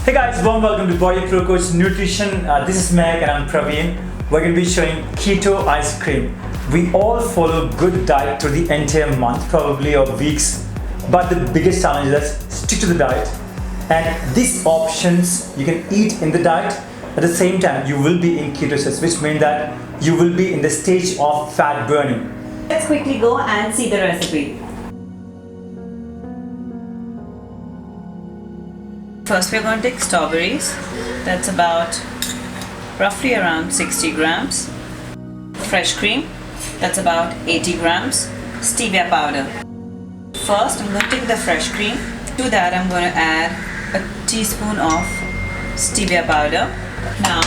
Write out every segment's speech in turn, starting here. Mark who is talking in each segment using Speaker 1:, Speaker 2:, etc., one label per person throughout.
Speaker 1: Hey guys, warm welcome to BodyProCoach Nutrition. This is Maahek and I'm Praveen. We're going to be showing Keto ice cream. We all follow good diet through the entire month, probably or weeks. But the biggest challenge is stick to the diet. And these options you can eat in the diet. At the same time, you will be in ketosis, which means that you will be in the stage of fat burning.
Speaker 2: Let's quickly go and see the recipe. First we're going to take strawberries. That's about roughly around 60 grams. Fresh cream. That's about 80 grams. Stevia powder. First I'm going to take the fresh cream. To that I'm going to add a teaspoon of stevia powder. Now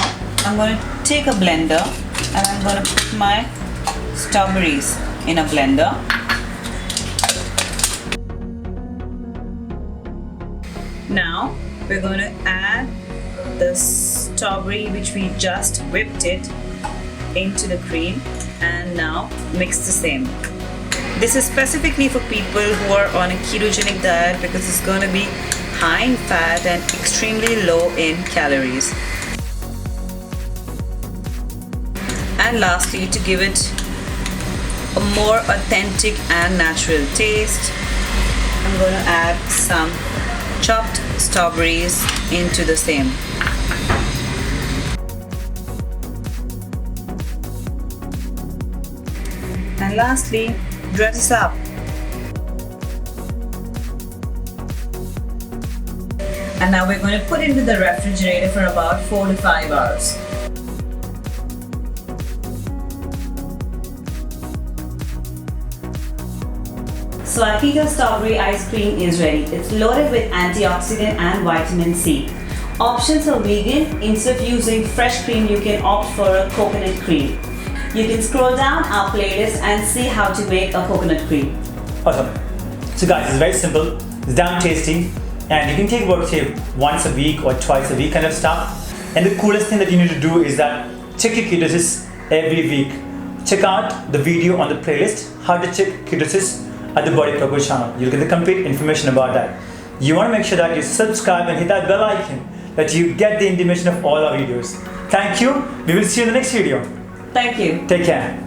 Speaker 2: I'm going to take a blender and I'm going to put my strawberries in a blender. Now we're going to add the strawberry which we just whipped it into the cream and now mix the same. This is specifically for people who are on a ketogenic diet because it's going to be high in fat and extremely low in calories. And lastly, to give it a more authentic and natural taste, I'm going to add some chopped strawberries into the same. And lastly, dredge this up. And now we're going to put it into the refrigerator for about 4 to 5 hours. So our keto strawberry ice cream is ready. It's loaded with antioxidant and vitamin C. Options are vegan. Instead of using fresh cream, you can opt for a coconut cream. You can scroll down our playlist and see how to make a coconut cream.
Speaker 1: Awesome. So guys, it's very simple, it's damn tasty, and you can take about say once a week or twice a week kind of stuff. And the coolest thing that you need to do is that check your ketosis every week. Check out the video on the playlist, how to check ketosis at the BodyProCoach channel. You'll get the complete information about that. You want to make sure that you subscribe and hit that bell icon that you get the intimation of all our videos. Thank you. We will see you in the next video.
Speaker 2: Thank you.
Speaker 1: Take care.